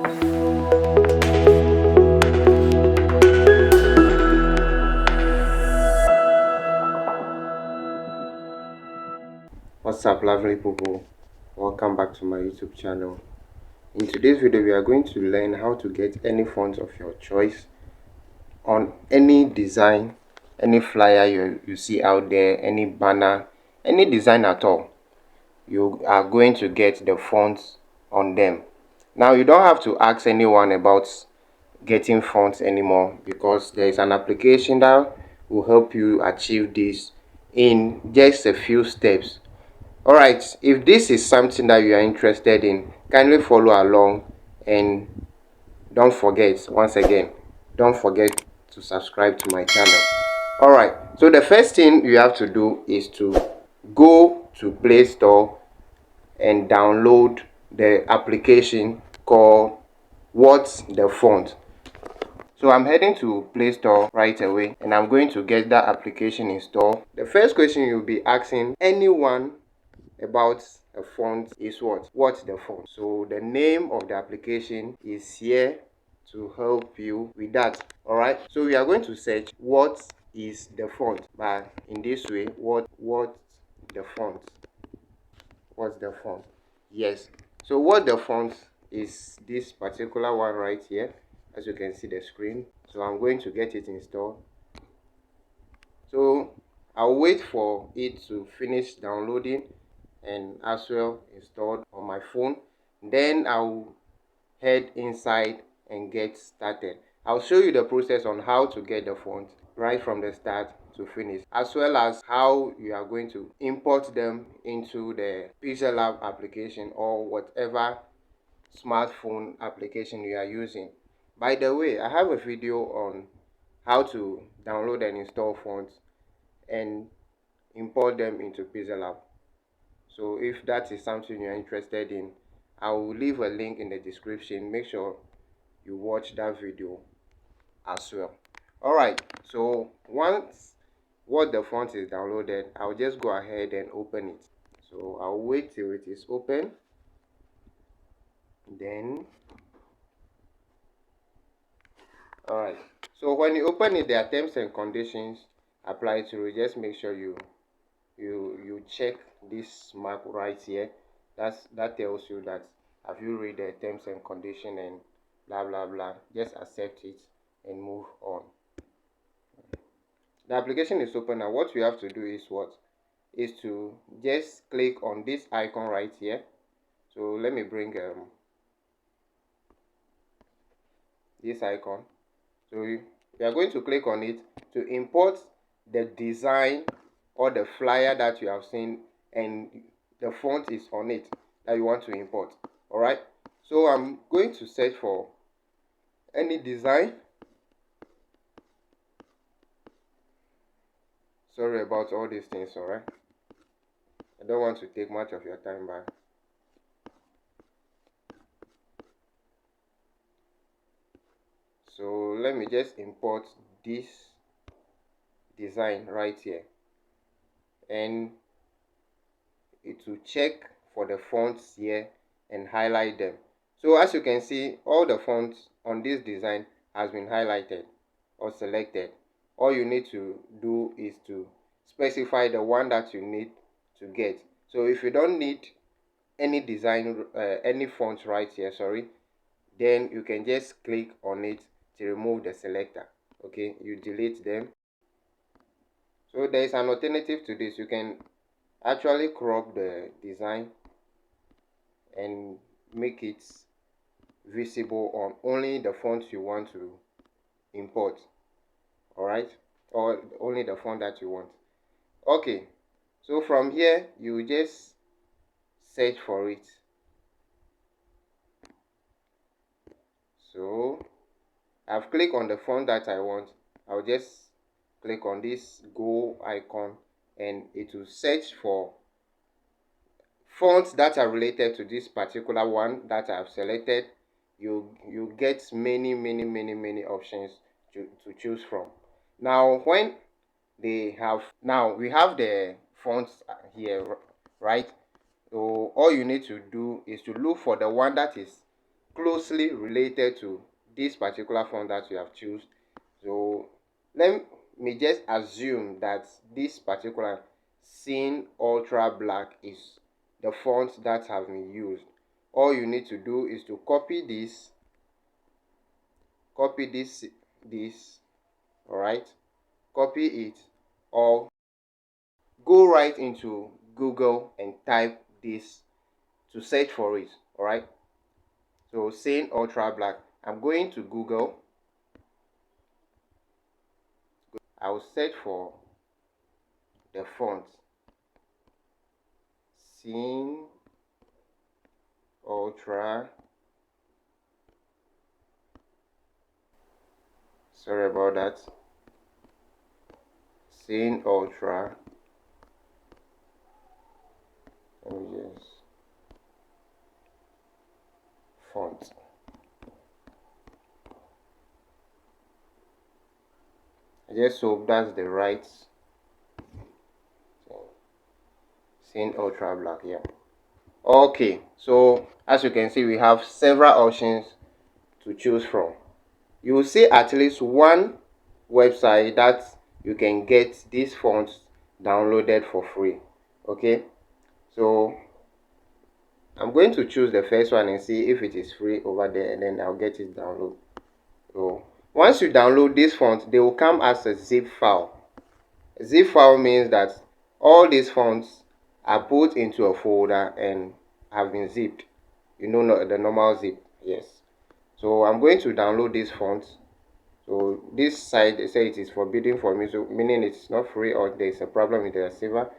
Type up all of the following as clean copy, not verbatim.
What's up, lovely people? Welcome back to my YouTube channel. In today's video, we are going to learn how to get any font of your choice on any design, any flyer you see out there, any banner, any design at all. You are going to get the fonts on them. Now, you don't have to ask anyone about getting fonts anymore, because there is an application that will help you achieve this in just a few steps. Alright, if this is something that you are interested in, kindly follow along, and don't forget, once again, don't forget to subscribe to my channel. Alright, so the first thing you have to do is to go to Play Store and download the application called What's the Font. So I'm heading to Play Store right away, and I'm going to get that application installed. The first question you'll be asking anyone about a font is what's the font. So the name of the application is here to help you with that. All right, so we are going to search what is the font, but in this way, what's the font, what's the font. Yes, so what the font is this particular one right here, as you can see the screen. So I'm going to get it installed. So I'll wait for it to finish downloading and as well installed on my phone. Then I'll head inside and get started. I'll show you the process on how to get the font right from the start to finish, as well as how you are going to import them into the Pixellab application or whatever smartphone application you are using. By the way, I have a video on how to download and install fonts and import them into Pixellab. So if that is something you're interested in, I will leave a link in the description. Make sure you watch that video as well. Alright, so once what the font is downloaded, I'll just go ahead and open it. So I'll wait till it is open. Then alright, so when you open it, there are terms and conditions apply to it. Just make sure you check this mark right here. That tells you that have you read the terms and condition and blah blah blah. Just accept it and move on. The application is open now. What you have to do is to just click on this icon right here. So let me bring this icon. So you are going to click on it to import the design or the flyer that you have seen, and the font is on it that you want to import. All right, so I'm going to search for any design. Sorry about all these things. All right, I don't want to take much of your time back. So let me just import this design right here, and it will check for the fonts here and highlight them. So as you can see, all the fonts on this design has been highlighted or selected. All you need to do is to specify the one that you need to get. So if you don't need any design, any fonts right here, then you can just click on it to remove the selector. Okay, you delete them. So there is an alternative to this. You can actually crop the design and make it visible on only the fonts you want to import. All right, or only the font that you want. Okay, so from here you just search for it. So I've clicked on the font that I want. I'll just click on this go icon and it will search for fonts that are related to this particular one that I've selected. You get many options to choose from. Now when we have the fonts here, right? So all you need to do is to look for the one that is closely related to this particular font that you have chosen. So let me just assume that this particular Scene Ultra Black is the font that have been used. All you need to do is to copy this, all right, copy it, or go right into Google and type this to search for it. All right, so Scene Ultra Black. I'm going to Google. I will search for the font Scene Ultra. Sorry about that. Scene Ultra. Let me just font. I just hope that's the right Scene Ultra Black. Yeah. Okay, so as you can see, we have several options to choose from. You will see at least one website that you can get these fonts downloaded for free. Okay, so I'm going to choose the first one and see if it is free over there, and then I'll get it download. So once you download this font, they will come as a zip file. A zip file means that all these fonts are put into a folder and have been zipped. You know the normal zip, yes. So I'm going to download this font. So this side, they say it is forbidden for me, so meaning it's not free or there's a problem with the receiver.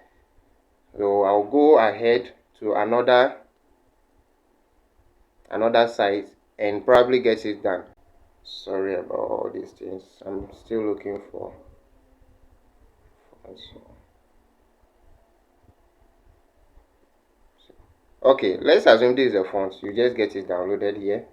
So I'll go ahead to another site and probably get it done. Sorry about all these things. I'm still looking for okay, let's assume this is a font. You just get it downloaded here.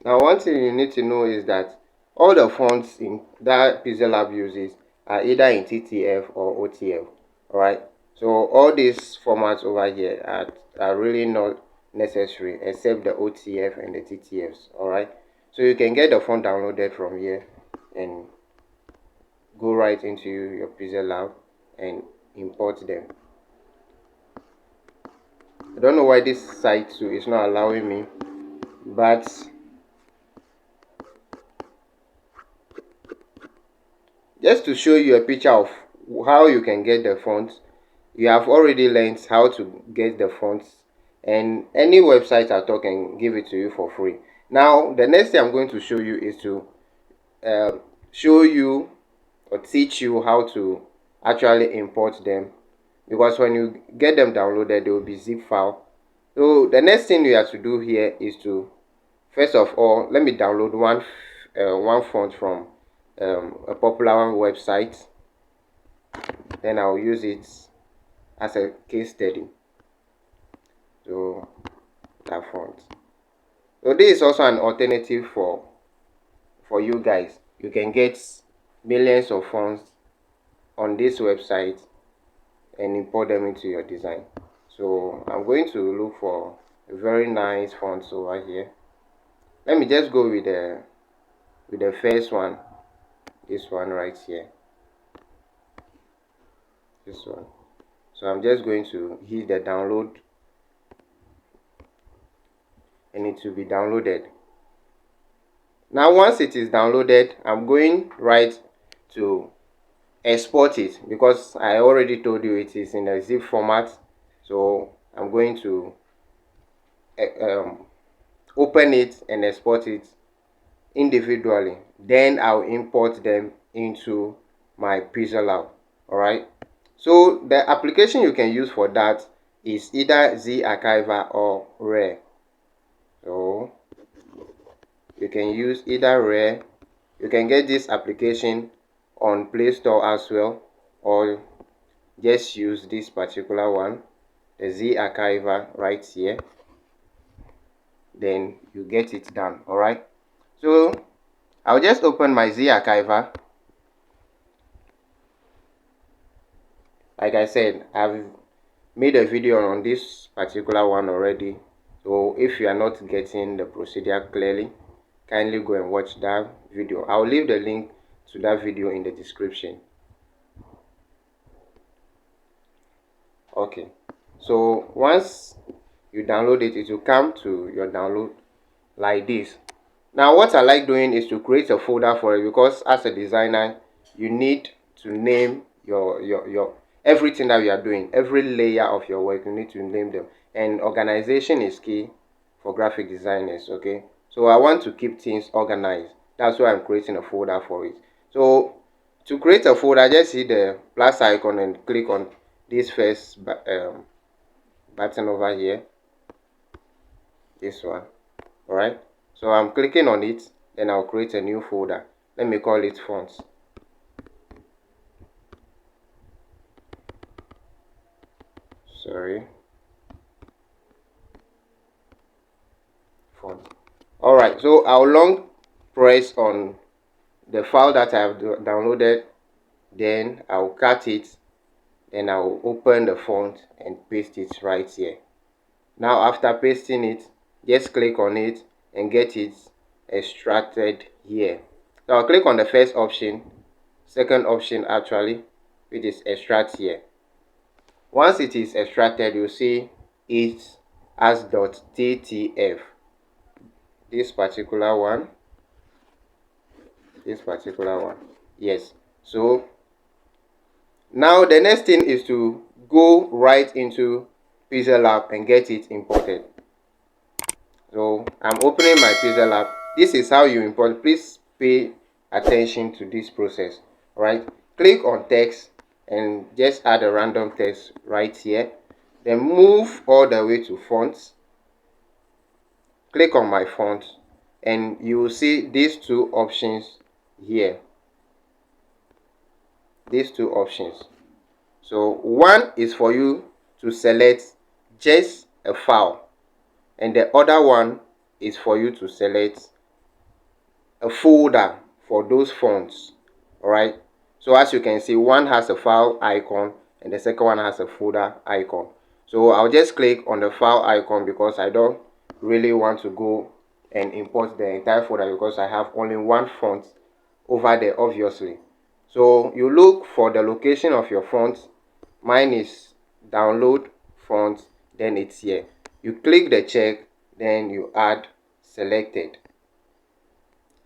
Now, one thing you need to know is that all the fonts in that Pixellab uses are either in TTF or OTF. Alright, so all these formats over here are really not necessary except the OTF and the TTFs. Alright, so you can get the font downloaded from here and go right into your Pixellab and import them. I don't know why this site too is not allowing me, but just to show you a picture of how you can get the fonts, you have already learned how to get the fonts, and any website at all can give it to you for free. Now, the next thing I'm going to show you is to show you or teach you how to actually import them, because when you get them downloaded, they will be zip file. So the next thing you have to do here is to, first of all, let me download one font from a popular website. Then I'll use it as a case study. So that font. So this is also an alternative for you guys. You can get millions of fonts on this website and import them into your design. So I'm going to look for a very nice fonts over here. Let me just go with the first one, this one right here, this one. So I'm just going to hit the download and it will be downloaded. Now once it is downloaded, I'm going right to export it, because I already told you it is in a zip format. So I'm going to open it and export it individually. Then I'll import them into my Pixellab. Alright, so the application you can use for that is either Z-Archiver or Rare. So you can use either Rare. You can get this application on Play Store as well, or just use this particular one, the Z-Archiver right here. then you get it done. All right, so I'll just open my Z archiver. Like I said, I've made a video on this particular one already, so if you are not getting the procedure clearly, kindly go and watch that video. I'll leave the link to that video in the description. Okay, so once you download it, it will come to your download like this. Now what I like doing is to create a folder for it, because as a designer you need to name your everything that you are doing, every layer of your work. You need to name them, and organization is key for graphic designers. Okay, so I want to keep things organized. That's why I'm creating a folder for it. So to create a folder, just hit the plus icon and click on this first button over here, this one. All right, so I'm clicking on it, then I'll create a new folder. Let me call it fonts. Font. All right, so I'll long press on the file that I've downloaded, then I'll cut it, then I'll open the font and paste it right here. Now after pasting it, just click on it and get it extracted here. So I'll click on the first option, second option actually, which is extract here. Once it is extracted, you'll see it as .ttf. This particular one, yes. So now the next thing is to go right into Pixellab and get it imported. So I'm opening my Pixellab. This is how you import. Please pay attention to this process. All right, click on text and just add a random text right here, then move all the way to fonts. Click on my font and you will see these two options here, these two options. So one is for you to select just a file, and the other one is for you to select a folder for those fonts. All right, so as you can see, one has a file icon and the second one has a folder icon. So I'll just click on the file icon because I don't really want to go and import the entire folder, because I have only one font over there, obviously. So you look for the location of your font. Mine is download font, then it's here. You click the check, then you add selected.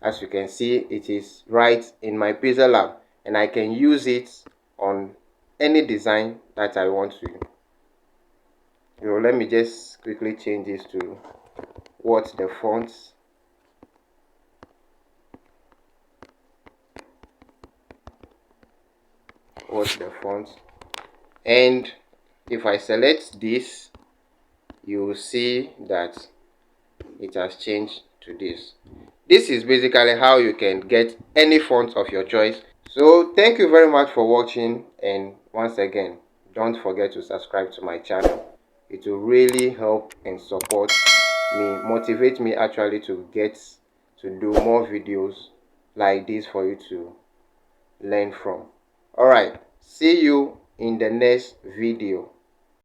As you can see, it is right in my Pixellab and I can use it on any design that I want to. So let me just quickly change this to what the fonts. And if I select this, you will see that it has changed to this. This is basically how you can get any font of your choice. So thank you very much for watching, and once again, don't forget to subscribe to my channel. It will really help and support me, motivate me actually to get to do more videos like this for you to learn from. Alright, see you in the next video.